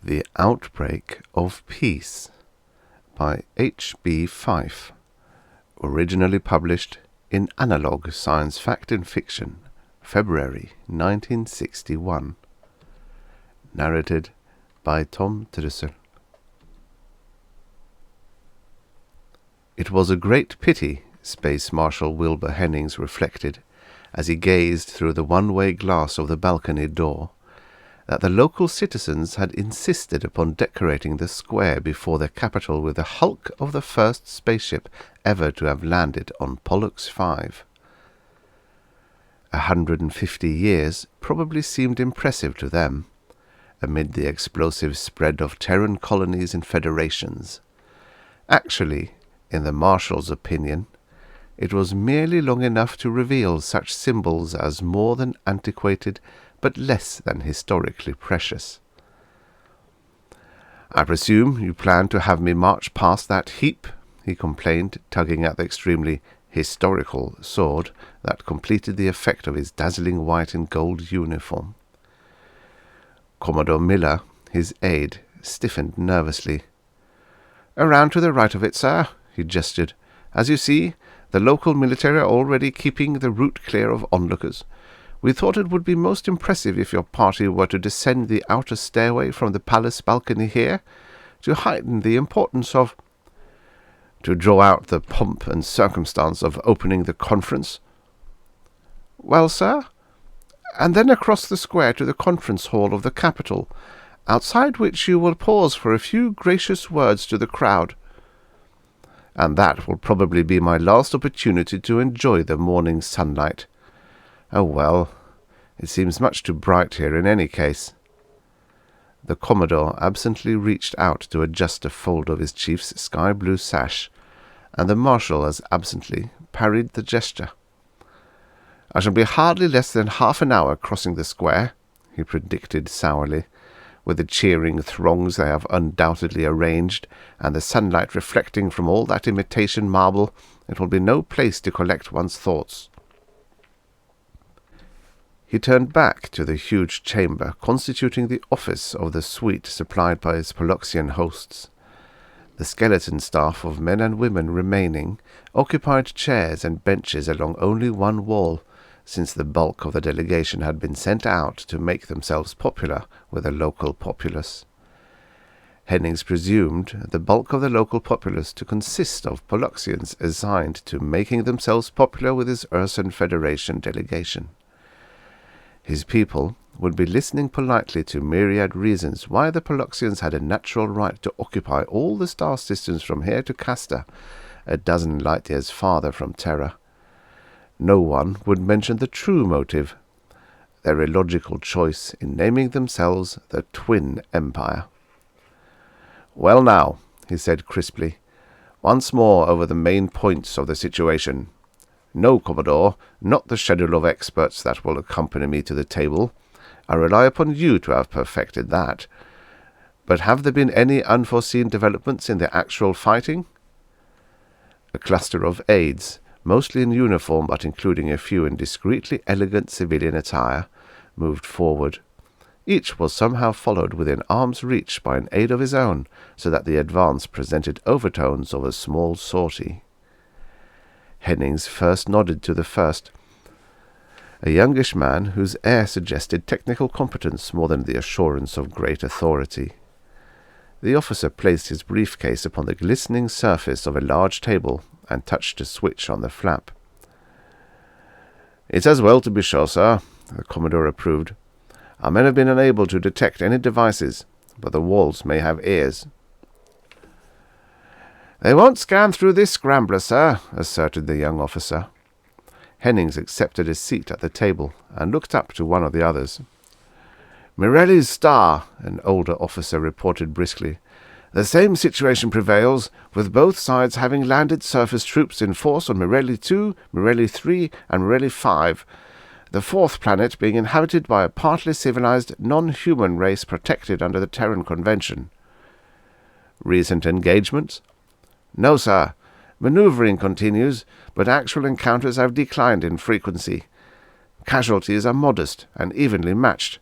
The Outbreak of Peace by H.B. Fyfe, originally published in Analog Science Fact and Fiction, February 1961. Narrated by Tom Trussel. It was a great pity, Space Marshal Wilbur Hennings reflected, as he gazed through the one-way glass of the balcony door, that the local citizens had insisted upon decorating the square before their capital with the hulk of the first spaceship ever to have landed on Pollux 5. 150 years probably seemed impressive to them, amid the explosive spread of Terran colonies and federations. Actually, in the Marshal's opinion, it was merely long enough to reveal such symbols as more than antiquated but less than historically precious. "I presume you plan to have me march past that heap," he complained, tugging at the extremely historical sword that completed the effect of his dazzling white and gold uniform. Commodore Miller, his aide, stiffened nervously. "Around to the right of it, sir," he gestured. "As you see, the local military are already keeping the route clear of onlookers. We thought it would be most impressive if your party were to descend the outer stairway from the palace balcony here, to heighten the importance of—" "To draw out the pomp and circumstance of opening the conference." "Well, sir, and then across the square to the conference hall of the capital, outside which you will pause for a few gracious words to the crowd." "And that will probably be my last opportunity to enjoy the morning sunlight. Oh well, it seems much too bright here in any case." The Commodore absently reached out to adjust a fold of his chief's sky-blue sash, and the Marshal as absently parried the gesture. "I shall be hardly less than half an hour crossing the square," he predicted sourly. "With the cheering throngs they have undoubtedly arranged, and the sunlight reflecting from all that imitation marble, it will be no place to collect one's thoughts." He turned back to the huge chamber constituting the office of the suite supplied by his Polluxian hosts. The skeleton staff of men and women remaining occupied chairs and benches along only one wall, since the bulk of the delegation had been sent out to make themselves popular with the local populace. Hennings presumed the bulk of the local populace to consist of Polluxians assigned to making themselves popular with his Ursan Federation delegation. His people would be listening politely to myriad reasons why the Polluxians had a natural right to occupy all the star systems from here to Castor, a dozen light-years farther from Terra. No one would mention the true motive, their illogical choice in naming themselves the Twin Empire. "Well now," he said crisply, "once more over the main points of the situation. No, Commodore, not the schedule of experts that will accompany me to the table. I rely upon you to have perfected that. But have there been any unforeseen developments in the actual fighting?" A cluster of aides, mostly in uniform but including a few in discreetly elegant civilian attire, moved forward. Each was somehow followed within arm's reach by an aide of his own, so that the advance presented overtones of a small sortie. Hennings first nodded to the first, a youngish man whose air suggested technical competence more than the assurance of great authority. The officer placed his briefcase upon the glistening surface of a large table and touched a switch on the flap. "It's as well to be sure, sir," the Commodore approved. "Our men have been unable to detect any devices, but the walls may have ears." "They won't scan through this scrambler, sir," asserted the young officer. Hennings accepted a seat at the table and looked up to one of the others. "Mirelli's star," an older officer reported briskly. "The same situation prevails, with both sides having landed surface troops in force on Mirelli 2, Mirelli 3, and Mirelli 5, the fourth planet being inhabited by a partly civilized, non-human race protected under the Terran Convention." "Recent engagements?" "No, sir. Maneuvering continues, but actual encounters have declined in frequency. Casualties are modest and evenly matched.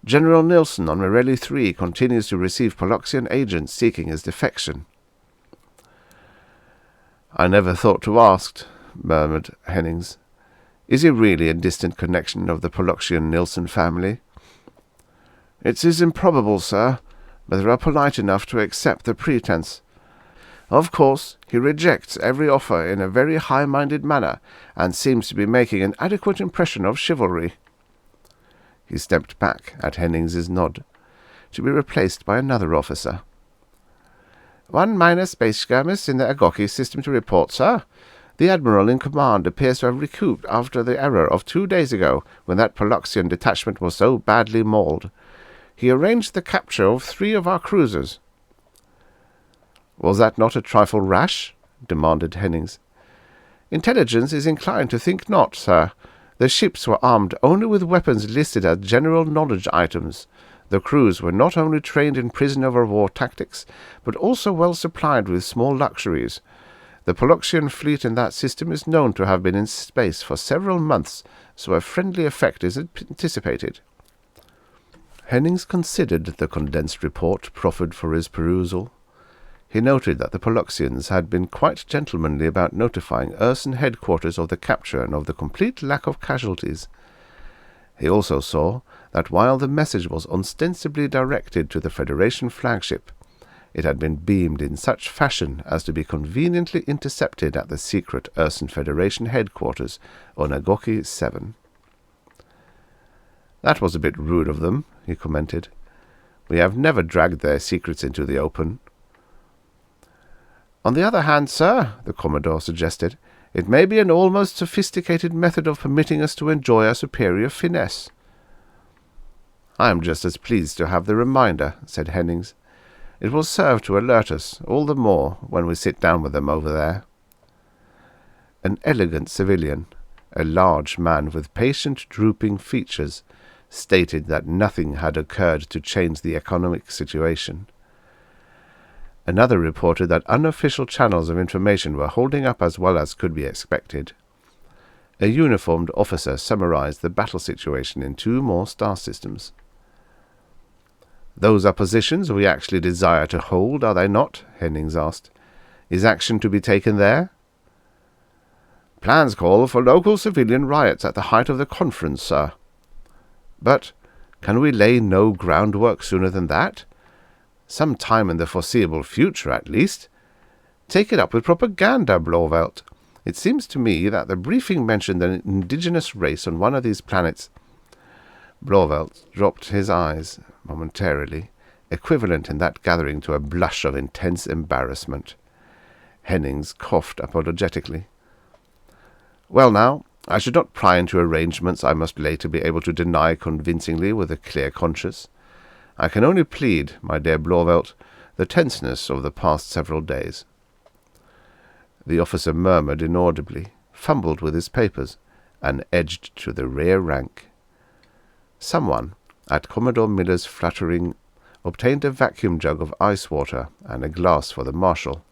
General Nilsson on Morelli 3 continues to receive Poloxian agents seeking his defection." "I never thought to ask," murmured Hennings. "Is he really a distant connection of the Poloxian-Nilsson family?" "It is improbable, sir, but they are polite enough to accept the pretense. Of course, he rejects every offer in a very high-minded manner, and seems to be making an adequate impression of chivalry." He stepped back at Hennings's nod, to be replaced by another officer. "One minor space skirmish in the Agoki system to report, sir. The Admiral in command appears to have recouped after the error of 2 days ago, when that Poloxian detachment was so badly mauled. He arranged the capture of 3 of our cruisers." "Was that not a trifle rash?" demanded Hennings. "Intelligence is inclined to think not, sir. The ships were armed only with weapons listed as general knowledge items. The crews were not only trained in prisoner-of-war tactics, but also well supplied with small luxuries. The Poloxian fleet in that system is known to have been in space for several months, so a friendly effect is anticipated." Hennings considered the condensed report proffered for his perusal. He noted that the Poloxians had been quite gentlemanly about notifying Urson headquarters of the capture and of the complete lack of casualties. He also saw that while the message was ostensibly directed to the Federation flagship, it had been beamed in such fashion as to be conveniently intercepted at the secret Urson Federation headquarters on Agoki 7. "That was a bit rude of them," he commented. "We have never dragged their secrets into the open." "On the other hand, sir," the Commodore suggested, "it may be an almost sophisticated method of permitting us to enjoy our superior finesse." "I am just as pleased to have the reminder," said Hennings. "It will serve to alert us all the more when we sit down with them over there." An elegant civilian, a large man with patient, drooping features, stated that nothing had occurred to change the economic situation. Another reported that unofficial channels of information were holding up as well as could be expected. A uniformed officer summarized the battle situation in 2 more star systems. "Those are positions we actually desire to hold, are they not?" Hennings asked. "Is action to be taken there?" "Plans call for local civilian riots at the height of the conference, sir." "But can we lay no groundwork sooner than that? Some time in the foreseeable future, at least. Take it up with propaganda, Blåvelt. It seems to me that the briefing mentioned an indigenous race on one of these planets." Blåvelt dropped his eyes momentarily, equivalent in that gathering to a blush of intense embarrassment. Hennings coughed apologetically. "Well now, I should not pry into arrangements I must later be able to deny convincingly with a clear conscience. I can only plead, my dear Blåvelt, the tenseness of the past several days." The officer murmured inaudibly, fumbled with his papers, and edged to the rear rank. Someone, at Commodore Miller's fluttering, obtained a vacuum jug of ice water and a glass for the marshal,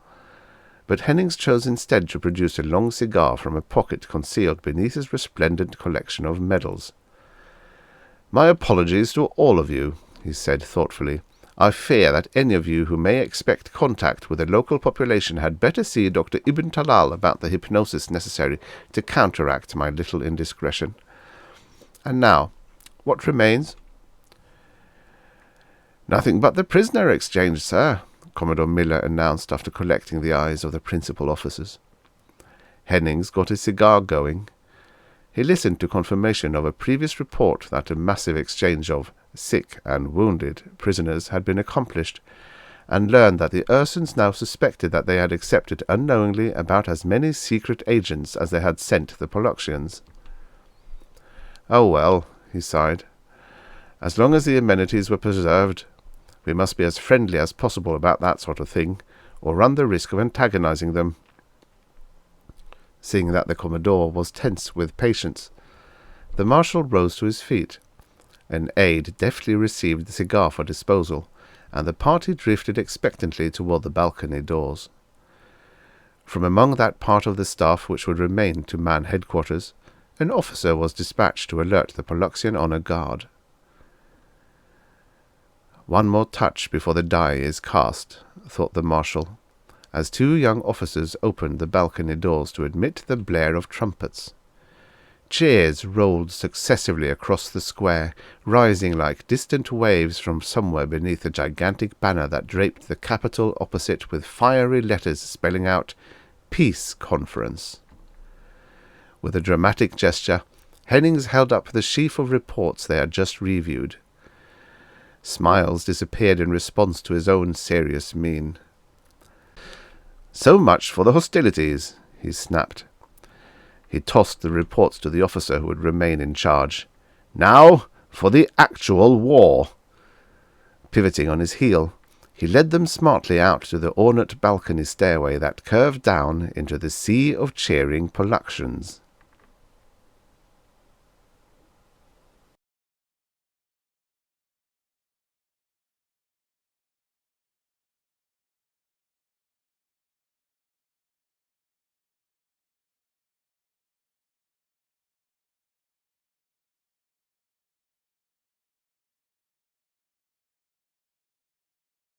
but Hennings chose instead to produce a long cigar from a pocket concealed beneath his resplendent collection of medals. "My apologies to all of you," he said thoughtfully. "I fear that any of you who may expect contact with the local population had better see Dr. Ibn Talal about the hypnosis necessary to counteract my little indiscretion. And now, what remains?" "Nothing but the prisoner exchange, sir," Commodore Miller announced after collecting the eyes of the principal officers. Hennings got his cigar going. He listened to confirmation of a previous report that a massive exchange of sick and wounded prisoners had been accomplished, and learned that the Ursons now suspected that they had accepted unknowingly about as many secret agents as they had sent the Poloxians. "Oh well," he sighed. "As long as the amenities were preserved, we must be as friendly as possible about that sort of thing, or run the risk of antagonizing them." Seeing that the Commodore was tense with patience, the Marshal rose to his feet. An aide deftly received the cigar for disposal, and the party drifted expectantly toward the balcony doors. From among that part of the staff which would remain to man headquarters, an officer was dispatched to alert the Poloxian honor guard. One more touch before the die is cast, thought the marshal, as two young officers opened the balcony doors to admit the blare of trumpets. Cheers rolled successively across the square, rising like distant waves from somewhere beneath a gigantic banner that draped the Capitol opposite with fiery letters spelling out Peace Conference. With a dramatic gesture, Hennings held up the sheaf of reports they had just reviewed. Smiles disappeared in response to his own serious mien. "So much for the hostilities," he snapped. He tossed the reports to the officer who would remain in charge. "Now for the actual war." Pivoting on his heel, he led them smartly out to the ornate balcony stairway that curved down into the sea of cheering Polaksians.